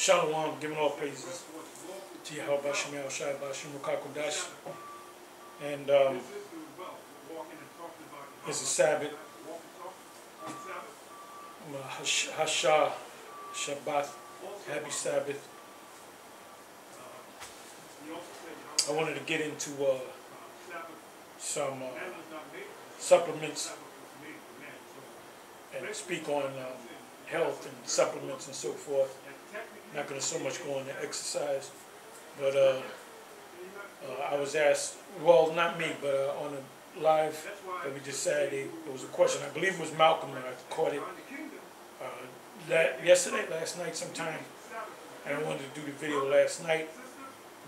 Shalom, giving all praises to Yahweh Shemel Shai Bashim Rukakudash. And it's a Sabbath. Hasha Shabbat. Happy Sabbath. I wanted to get into some supplements and speak on health and supplements and so forth. Not going to so much go into exercise, but I was asked, well, not me, but on a live that we did Saturday, there was a question. I believe it was Malcolm, and I caught it last night sometime, and I wanted to do the video last night,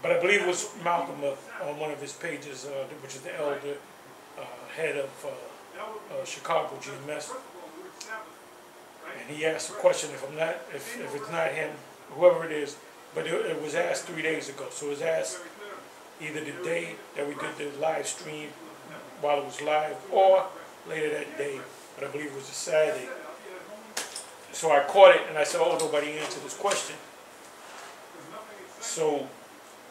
but I believe it was Malcolm on one of his pages, which is the elder head of Chicago GMS, and he asked a question. If it's not him, whoever it is, but it was asked 3 days ago. So it was asked either the day that we did the live stream while it was live, or later that day, but I believe it was a Saturday. So I caught it and I said, oh, nobody answered this question. So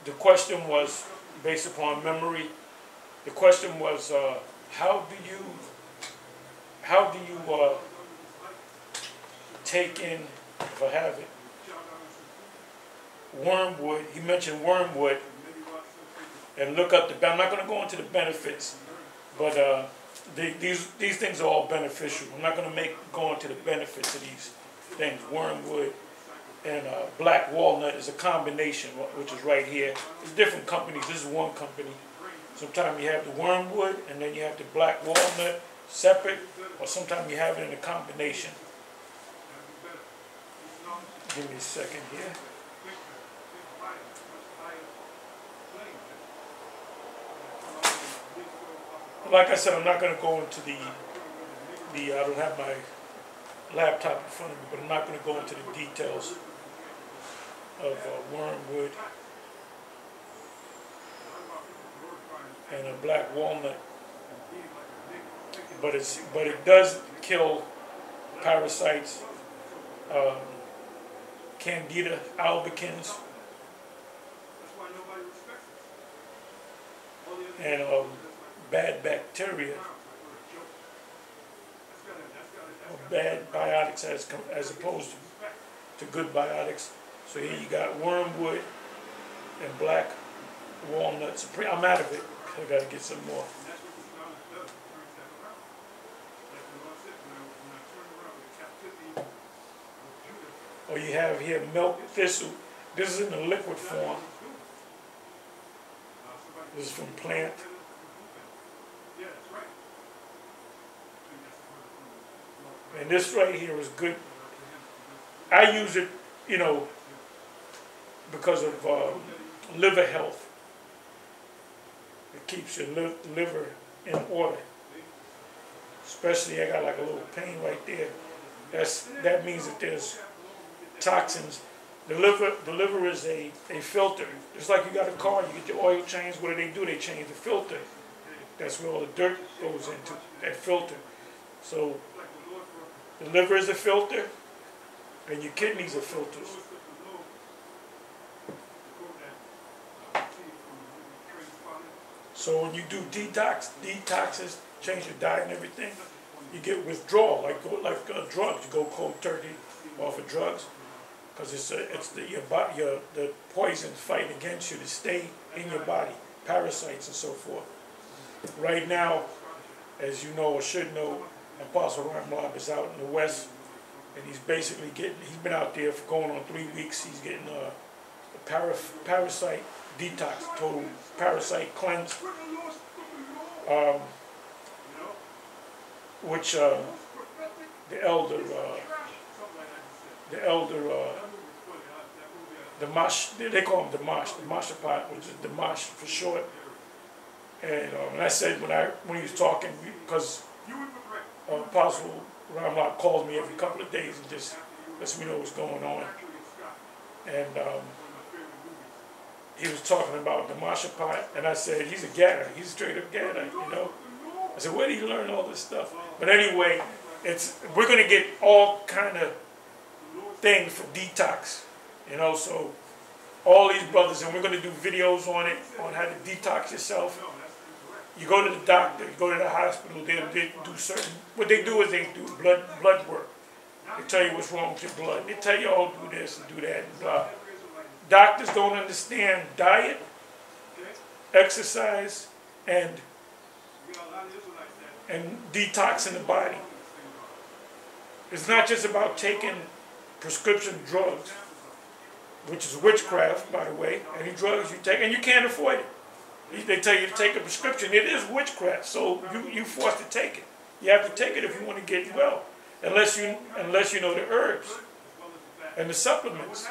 the question was based upon memory. The question was, how do you take in, if I have it, wormwood. He mentioned wormwood, and look up the. I'm not going to go into the benefits, but these things are all beneficial. I'm not going to go into the benefits of these things. Wormwood and black walnut is a combination, which is right here. There's different companies. This is one company. Sometimes you have the wormwood, and then you have the black walnut separate, or sometimes you have it in a combination. Give me a second here. Like I said, I'm not going to go into I don't have my laptop in front of me, but I'm not going to go into the details of wormwood and a black walnut. But it does kill parasites, Candida albicans, and bad bacteria, or bad biotics as opposed to good biotics. So here you got wormwood and black walnuts. I'm out of it. I got to get some more. Or you have here milk thistle. This is in the liquid form. This is from plant. And this right here is good. I use it, because of liver health. It keeps your liver in order. Especially, I got like a little pain right there. That means that there's toxins. The liver is a filter. It's like you got a car, you get your oil changed. What do? They change the filter. That's where all the dirt goes into, that filter. So the liver is a filter, and your kidneys are filters. So when you do detoxes, change your diet and everything, you get withdrawal, like drugs. You go cold turkey off of drugs, because the poison fighting against you to stay in your body, parasites and so forth. Right now, as you know or should know, Apostle Ramlab is out in the West, and he's basically he's been out there for going on 3 weeks. He's getting a parasite detox, total parasite cleanse, which the elder, they call him the Mashapot, which is the Mash for short. And I said when he was talking, because Apostle Ramlab calls me every couple of days and just lets me know what's going on. And he was talking about the Mashapot, and I said, he's a Gadder. He's a straight up Gadder, I said, where do you learn all this stuff? But anyway, we're going to get all kind of things for detox You know, so all these brothers, and we're going to do videos on it, on how to detox yourself. You go to the doctor, you go to the hospital, they do certain, what they do is they do blood work. They tell you what's wrong with your blood. They tell you, oh, do this and do that and blah. Doctors don't understand diet, exercise, and detoxing the body. It's not just about taking prescription drugs, which is witchcraft, by the way. Any drugs you take, and you can't afford it. They tell you to take a prescription. It is witchcraft, so you forced to take it. You have to take it if you want to get well, unless you know the herbs and the supplements.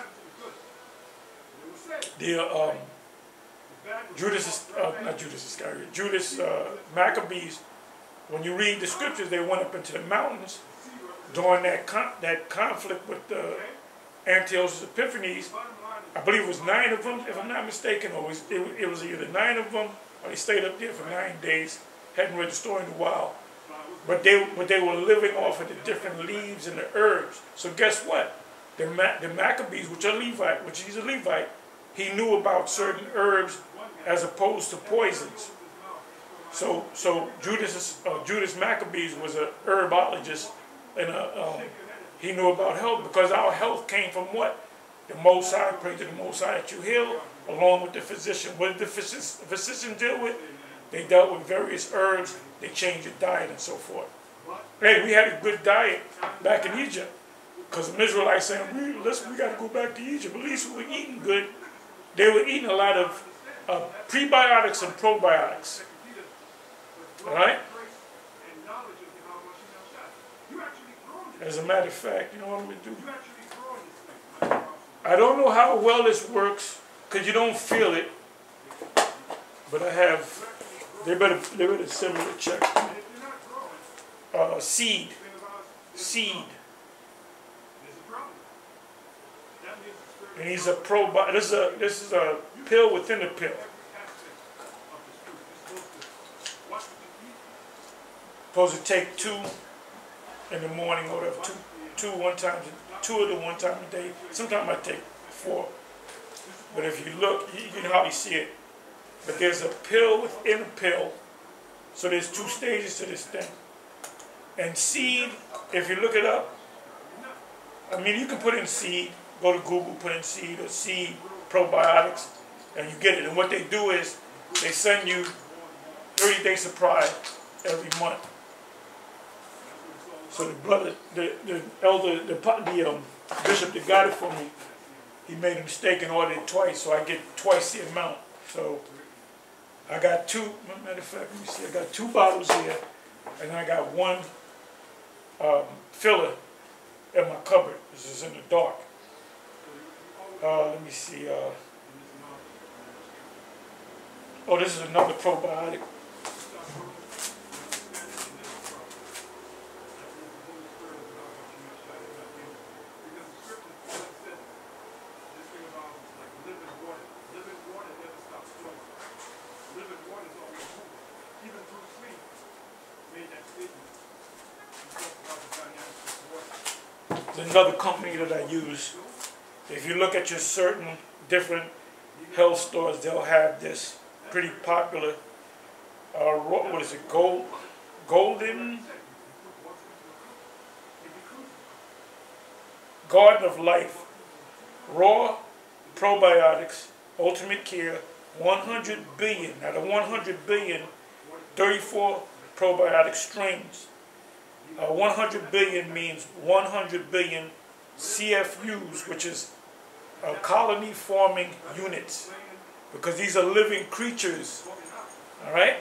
The Judas Maccabees. When you read the scriptures, they went up into the mountains during that conflict with Antiochus Epiphanes. I believe it was 9 of them, if I'm not mistaken, or it was either 9 of them, or they stayed up there for 9 days. Hadn't read the story in a while. But they were living off of the different leaves and the herbs. So guess what? The Maccabees, which he's a Levite, he knew about certain herbs as opposed to poisons. So Judas Maccabees was a herbologist, and he knew about health, because our health came from what? The Most High. Pray to the Most High that you heal, along with the physician. What did the physician deal with? They dealt with various herbs. They changed your diet and so forth. Hey, we had a good diet back in Egypt, because the Israelites saying, listen, we got to go back to Egypt. At least we were eating good. They were eating a lot of prebiotics and probiotics. All right? As a matter of fact, you know what I'm going to do? I don't know how well this works, because you don't feel it. But I have, they better send me a check. Seed. And he's a probiotic. This is a pill within a pill. Supposed to take 2 in the morning or whatever. Two of them one time a day. Sometimes I take 4. But if you look, you can hardly see it. But there's a pill within a pill. So there's 2 stages to this thing. And seed, if you look it up, I mean, you can put in seed, go to Google, put in seed or seed probiotics, and you get it. And what they do is they send you 30-day supply every month. So the brother, the elder, the bishop that got it for me, he made a mistake and ordered it twice, so I get twice the amount. So I got 2, matter of fact, let me see, I got 2 bottles here, and I got 1 filler in my cupboard. This is in the dark. Let me see. Oh, this is another probiotic. There's another company that I use. If you look at your certain different health stores, they'll have this pretty popular, what is it, Golden Garden of Life, Raw Probiotics, Ultimate Care, 100 billion. Now the 100 billion, 34 probiotic strains. 100 billion means 100 billion CFUs, which is colony forming units, because these are living creatures. All right,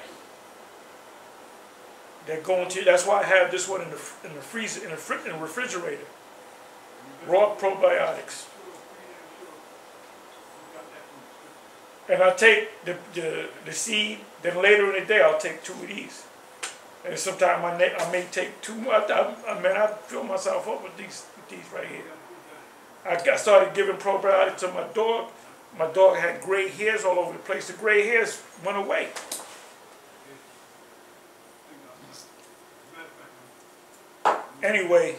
they're going to. That's why I have this one in the freezer, in the refrigerator. Raw probiotics, and I'll take the seed. Then later in the day, I'll take 2 of these. And sometimes I may take 2 more. I fill myself up with these right here. I started giving probiotics to my dog. My dog had gray hairs all over the place. The gray hairs went away. Anyway,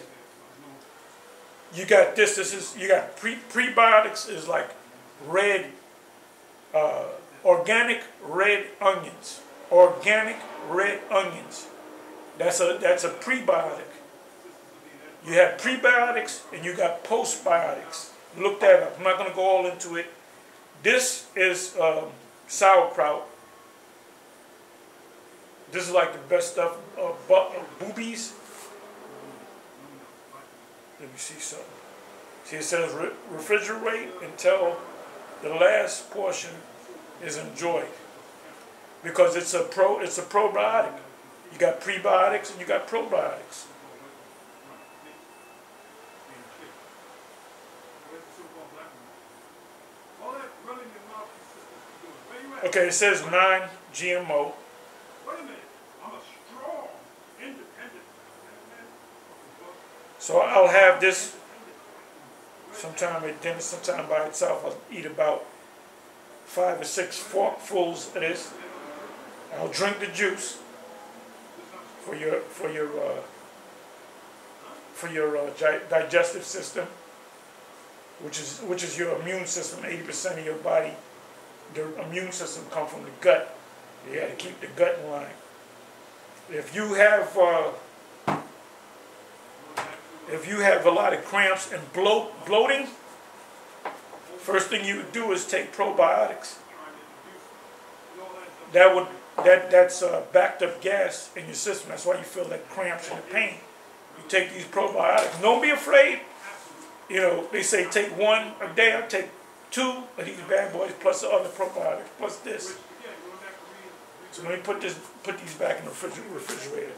You got this. You got prebiotics is like red, organic red onions. Organic red onions. That's a prebiotic. You have prebiotics and you got postbiotics. Look that up. I'm not going to go all into it. This is sauerkraut. This is like the best stuff. Boobies. Let me see something. See, it says refrigerate until the last portion is enjoyed, because it's a probiotic. You got prebiotics and you got probiotics. Okay, it says non-GMO. So I'll have this sometime at dinner, sometime by itself. I'll eat about 5 or 6 forkfuls of this. I'll drink the juice for your digestive system, which is your immune system. 80% of your body, the immune system comes from the gut. You got to keep the gut in line. If you have a lot of cramps and bloating, first thing you would do is take probiotics. That's backed up gas in your system. That's why you feel that cramps and the pain. You take these probiotics. Don't be afraid. You know, they say take 1 a day. I take 2 of these bad boys plus the other probiotics plus this. So let me put these back in the refrigerator.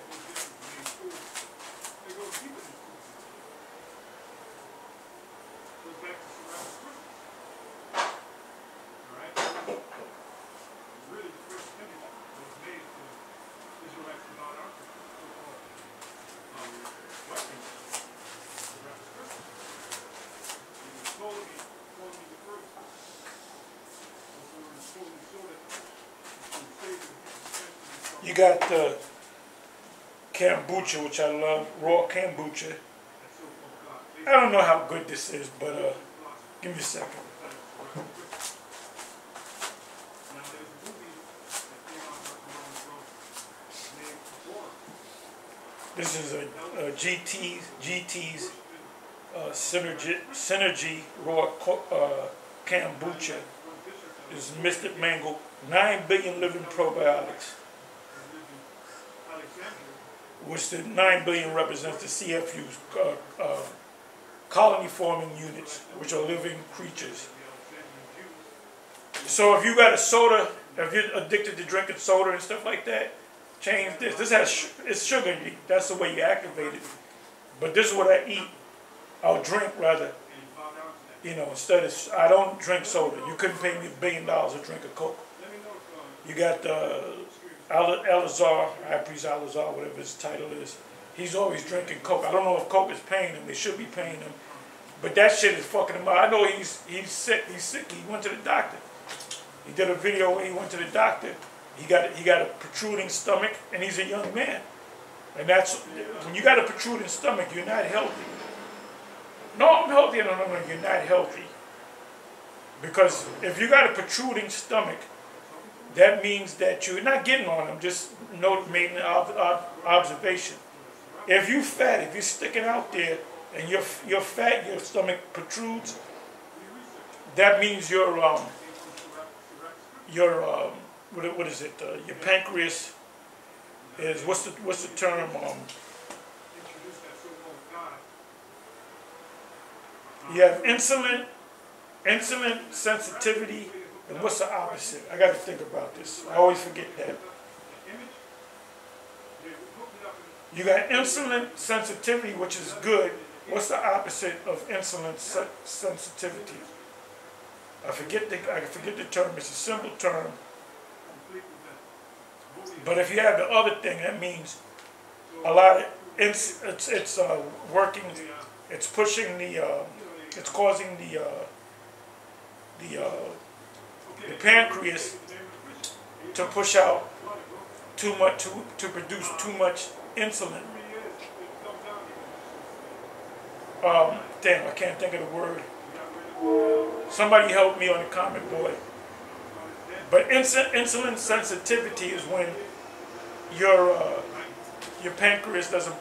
You got the kombucha, which I love, raw kombucha. I don't know how good this is, but give me a second. This is a GT's Synergy raw kombucha. This is Mystic Mango, 9 billion living probiotics, which the 9 billion represents the CFUs, colony forming units, which are living creatures. So if you got a soda, if you're addicted to drinking soda and stuff like that, change this. This has it's sugar in it. That's the way you activate it. But this is what I eat. I'll drink rather. You know, instead of, I don't drink soda. You couldn't pay me $1 billion to drink a Coke. You got Alazar, High Priest Alazar, whatever his title is. He's always drinking Coke. I don't know if Coke is paying him. They should be paying him. But that shit is fucking him up. I know he's sick. He's sick. He went to the doctor. He did a video when he went to the doctor. He got a protruding stomach, and he's a young man. And that's, when you got a protruding stomach, you're not healthy. No, I'm healthy. No, you're not healthy. Because if you got a protruding stomach, that means that you're not getting on them. Just making an observation. If you fat, if you're sticking out there and you're fat, your stomach protrudes, that means your what is it? Your pancreas is, what's the term? You have insulin sensitivity, and what's the opposite? I got to think about this. I always forget that. You got insulin sensitivity, which is good. What's the opposite of insulin sensitivity? I forget the term. It's a simple term. But if you have the other thing, that means a lot of it's working. It's pushing the. It's causing the pancreas to push out too much, to produce too much insulin. Damn, I can't think of the word. Somebody help me on the comment board. But insulin sensitivity is when your pancreas doesn't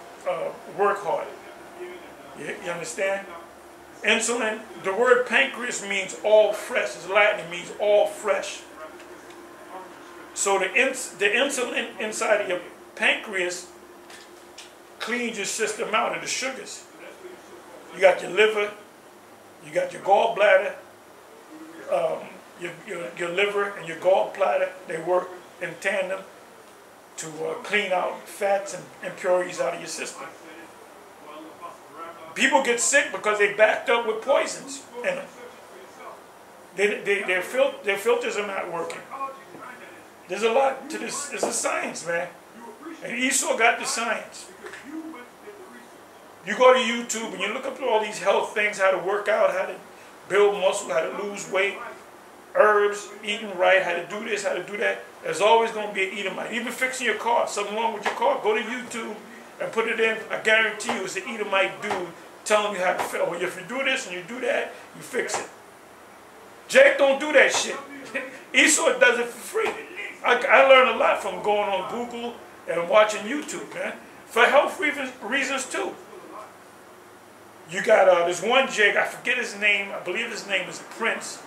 work hard. You understand? Insulin, the word pancreas means all fresh. It's Latin, it means all fresh. So the insulin inside of your pancreas cleans your system out of the sugars. You got your liver, you got your gallbladder, your liver and your gallbladder, they work in tandem to clean out fats and impurities out of your system. People get sick because they backed up with poisons in them. Their filters are not working. There's a lot to this. It's a science, man. And Esau got the science. You go to YouTube and you look up all these health things, how to work out, how to build muscle, how to lose weight, herbs, eating right, how to do this, how to do that. There's always going to be an Edomite. Even fixing your car, something wrong with your car, go to YouTube and put it in. I guarantee you it's an Edomite dude telling you how to fix it. Well, if you do this and you do that, you fix it. Jake don't do that shit. Esau does it for free. I learned a lot from going on Google and watching YouTube, man. For health reasons too. You got this one Jake, I forget his name, I believe his name is Prince,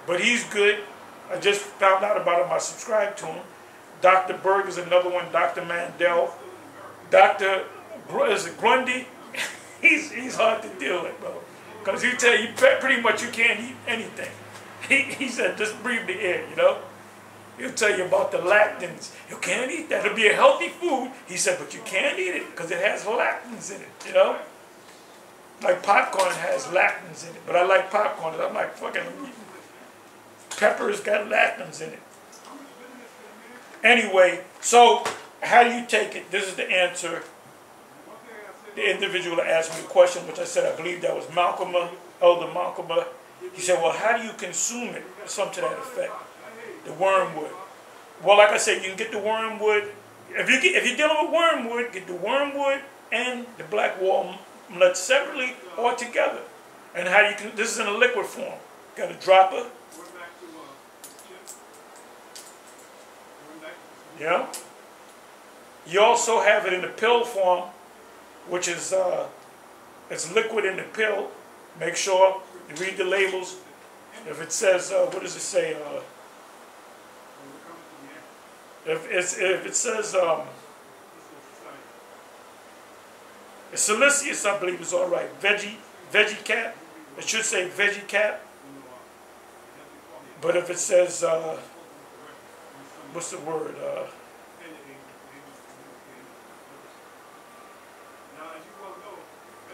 but he's good. I just found out about him, I subscribed to him. Dr. Berg is another one, Dr. Mandel. Dr. Grundy, he's hard to deal with, bro. Because he tell you pretty much you can't eat anything. He said just breathe the air, you know. He'll tell you about the lactins. You can't eat that. It'll be a healthy food. He said, but you can't eat it because it has lactins in it, you know. Like popcorn has lactins in it, but I like popcorn. I'm like, fucking, pepper's got lactins in it. Anyway, so how do you take it? This is the answer. The individual asked me the question, which I said I believe that was Malcolm, Elder Malcolm. He said, well, how do you consume it? Something to that effect. The wormwood. Well, like I said, you can get the wormwood. If you're dealing with wormwood, get the wormwood and the black walnut separately or together. And how you can, this is in a liquid form. Got a dropper. Yeah. You also have it in the pill form, which is it's liquid in the pill. Make sure you read the labels. If it says, what does it say? If it says Silicious, I believe is all right. Veggie cap. It should say veggie cap. But if it says what's the word?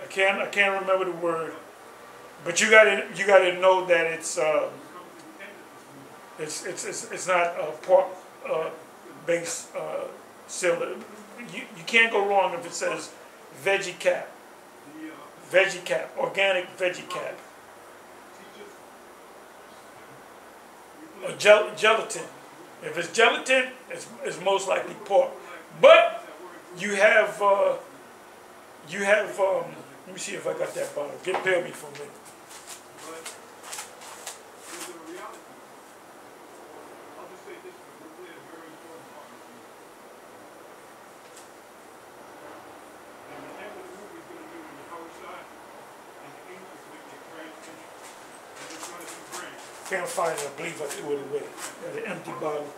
I can't remember the word. But you gotta know that it's not pork based cereal. You can't go wrong if it says veggie cap. Veggie cap, organic veggie cap. Or gelatin. If it's gelatin, it's most likely pork. But you have let me see if I got that bottle. Bear me for a minute. Can't find it. I believe I threw it away. Got an empty bottle.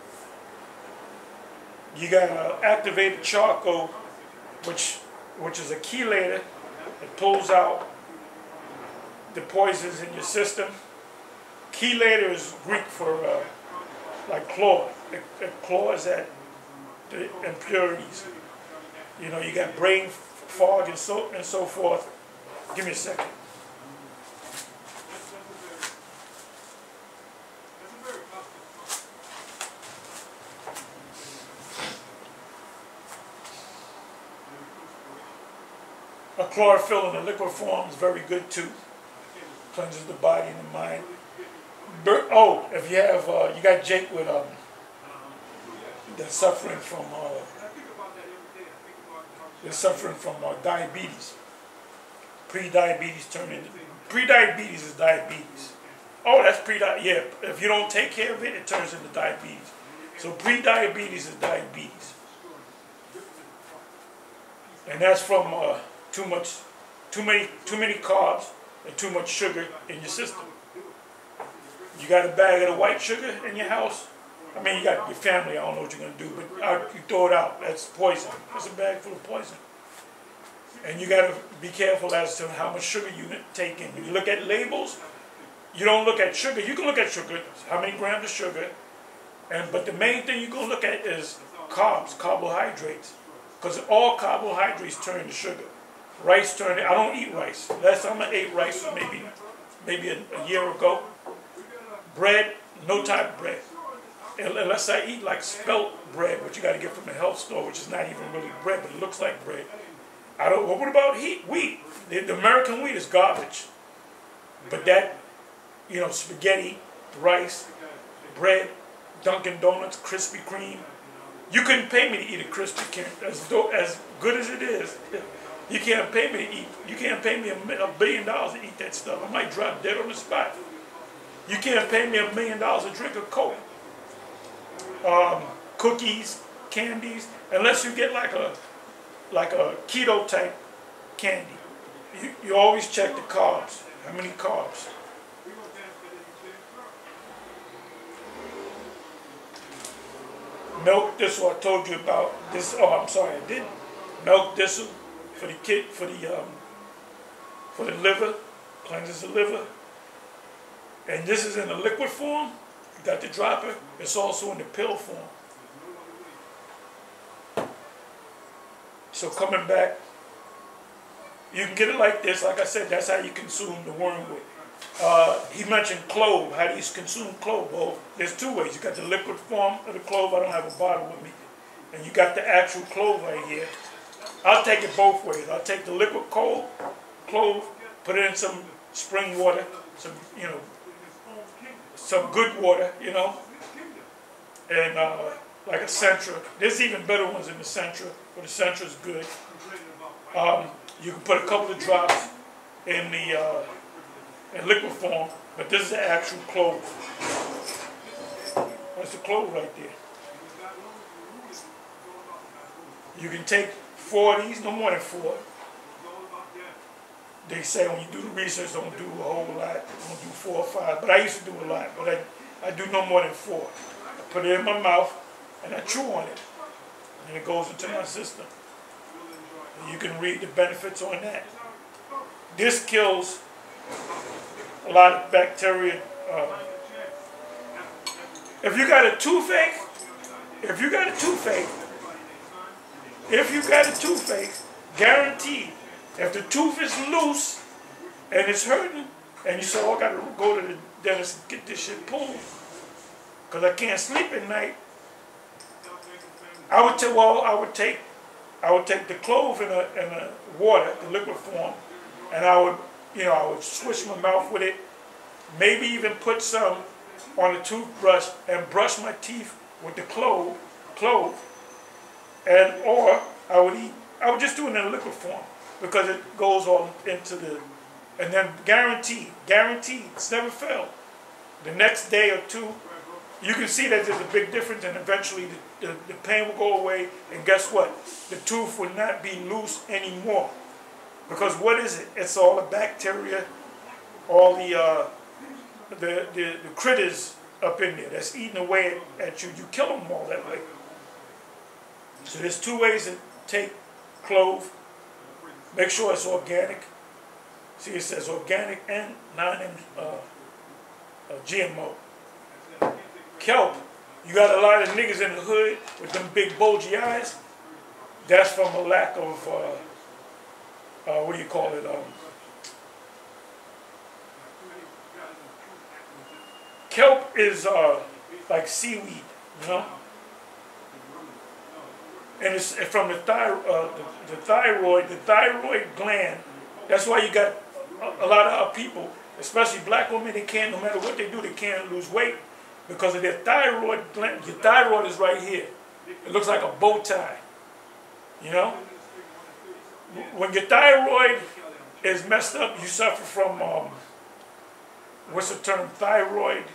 You got activated charcoal, which is a chelator. It pulls out the poisons in your system. Chelator is Greek for like claw. It claws at the impurities. You know, you got brain fog and so forth. Give me a second. Chlorophyll in the liquid form is very good too. Cleanses the body and the mind. Oh, if you have, you got Jake with that's suffering from diabetes. Pre-diabetes pre-diabetes is diabetes. Oh, that's pre-diabetes. Yeah, if you don't take care of it, it turns into diabetes. So pre-diabetes is diabetes. And that's from too many carbs and too much sugar in your system. You got a bag of the white sugar in your house. I mean, you got your family. I don't know what you're gonna do, but you throw it out. That's poison. That's a bag full of poison. And you got to be careful as to how much sugar you take in. When you look at labels, you don't look at sugar. You can look at sugar, how many grams of sugar, but the main thing you're gonna look at is carbs, carbohydrates, because all carbohydrates turn to sugar. Rice turn. I don't eat rice. Last time I ate rice was maybe a year ago. Bread, no type of bread. Unless I eat like spelt bread, which you got to get from the health store, which is not even really bread, but it looks like bread. I don't. What about wheat? The American wheat is garbage. But that, spaghetti, rice, bread, Dunkin' Donuts, Krispy Kreme. You couldn't pay me to eat a Krispy Kreme. As good as it is, you can't pay me to eat. You can't pay me $1 billion to eat that stuff. I might drop dead on the spot. You can't pay me $1 million to drink a Coke. Cookies, candies, unless you get like a keto type candy. You always check the carbs. How many carbs? Milk thistle, I told you about this. Oh, I'm sorry, I didn't. Milk thistle for the liver, cleanses the liver. And this is in the liquid form. You got the dropper. It's also in the pill form. So coming back, you can get it like this. Like I said, that's how you consume the wormwood. He mentioned clove. How do you consume clove? Well, there's two ways. You got the liquid form of the clove. I don't have a bottle with me. And you got the actual clove right here. I'll take it both ways. I'll take the liquid clove, put it in some spring water, some good water, and like a Centra. There's even better ones in the Centra, but the Centra is good. You can put a couple of drops in the in liquid form, but this is the actual clove. That's the clove right there. You can take 4 of these, no more than 4. They say when you do the research, don't do a whole lot. Don't do 4 or 5. But I used to do a lot. But I do no more than 4. I put it in my mouth and I chew on it. And it goes into my system. And you can read the benefits on that. This kills a lot of bacteria. If you got a toothache, guaranteed, if the tooth is loose and it's hurting, and you say, oh, I got to go to the dentist and get this shit pulled because I can't sleep at night, I would take the clove in a water, the liquid form, and I would swish my mouth with it, maybe even put some on the toothbrush and brush my teeth with the clove, or I would just do it in a liquid form because it goes all into and then guaranteed, it's never failed. The next day or two, you can see that there's a big difference, and eventually the pain will go away, and guess what? The tooth will not be loose anymore. Because what is it? It's all the bacteria, all the critters up in there that's eating away at you. You kill them all that way. So there's 2 ways to take clove. Make sure it's organic. See, it says organic and non-GMO. Kelp, you got a lot of niggas in the hood with them big bulgy eyes. That's from a lack of, what do you call it? Kelp is like seaweed, and it's from the thyroid gland. That's why you got a lot of our people, especially black women, they can't, no matter what they do, they can't lose weight because of their thyroid gland. Your thyroid is right here. It looks like a bow tie, When your thyroid is messed up, you suffer from, what's the term, thyroid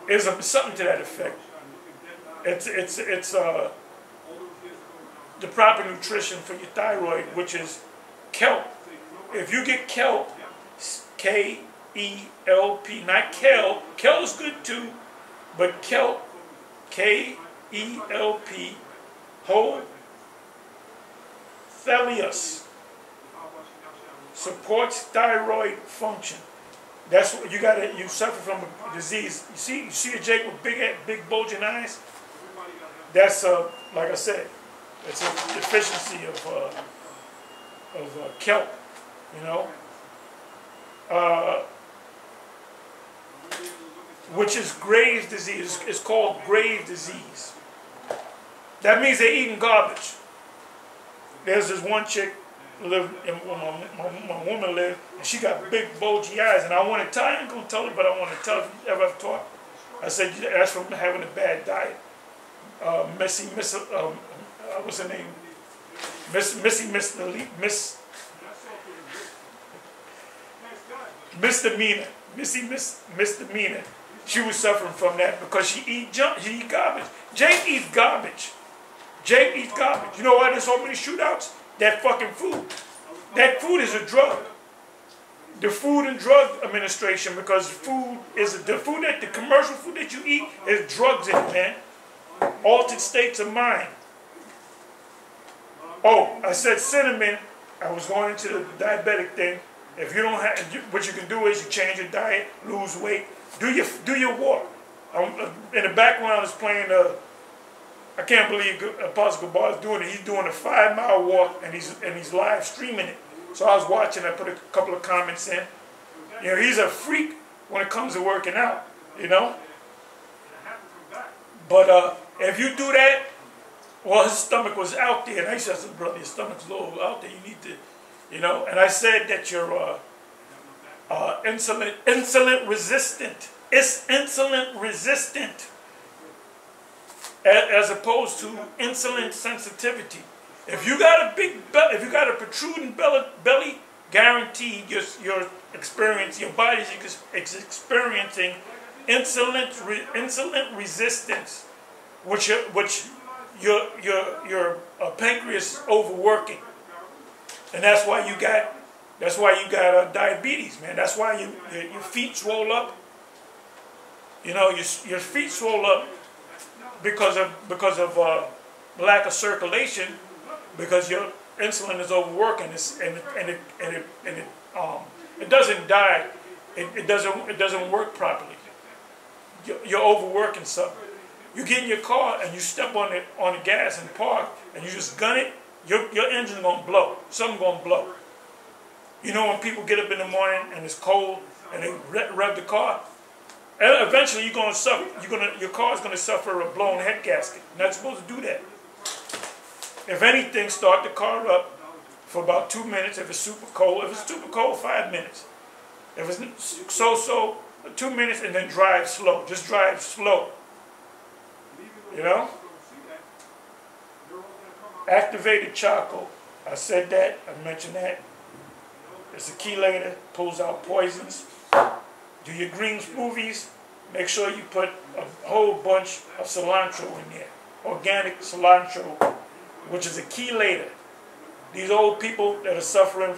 is something to that effect. It's the proper nutrition for your thyroid, which is kelp. If you get kelp, K-E-L-P, not kale. Kale is good too, but kelp, K-E-L-P, whole thelius, supports thyroid function. That's what you got. You suffer from a disease. You see a Jake with big bulging eyes. That's like I said, it's a deficiency of kelp. You know, which is Graves' disease. It's called Graves' disease. That means they're eating garbage. There's this one chick lived, and my woman lived, and she got big bulgy eyes, and I want to tell her, I ain't gonna tell her, but I want to tell her if you ever have taught. I said that's from having a bad diet. What's her name? Misdemeanor. She was suffering from that because she eat garbage. Jake eats garbage. Jake eats garbage. You know why there's so many shootouts? That fucking food. That food is a drug. The Food and Drug Administration, because food is the commercial food that you eat is drugs in it, man. Altered states of mind. Oh, I said cinnamon. I was going into the diabetic thing. If you don't have, what you can do is you change your diet, lose weight, do your walk. In the background is playing I can't believe Apostle Gabar is doing it. He's doing a 5-mile walk and he's live streaming it. So I was watching. I put a couple of comments in. You know, he's a freak when it comes to working out. You know. But if you do that, well, his stomach was out there, and I said, "Brother, your stomach's a little out there. You need to, you know." And I said that you're insulin resistant. It's insulin resistant, as opposed to insulin sensitivity. If you got a protruding belly, guaranteed your experience, your body is experiencing insulin resistance, which your pancreas overworking, and that's why you got diabetes, man. That's why your feet swell up. You know, your feet swell up because of lack of circulation, because your insulin is overworking, and it doesn't die. It doesn't work properly. You're overworking something. You get in your car and you step on the gas and park and you just gun it, your engine's gonna blow. Something's gonna blow. You know, when people get up in the morning and it's cold and they rev the car, eventually you're gonna suffer. Your car's gonna suffer a blown head gasket. You're not supposed to do that. If anything, start the car up for about 2 minutes. If it's super cold, 5 minutes. If it's so, 2 minutes, and then drive slow. Just drive slow. You know? Activated charcoal. I said that. I mentioned that. It's a chelator. Pulls out poisons. Do your green smoothies. Make sure you put a whole bunch of cilantro in there. Organic cilantro, which is a chelator. These old people that are suffering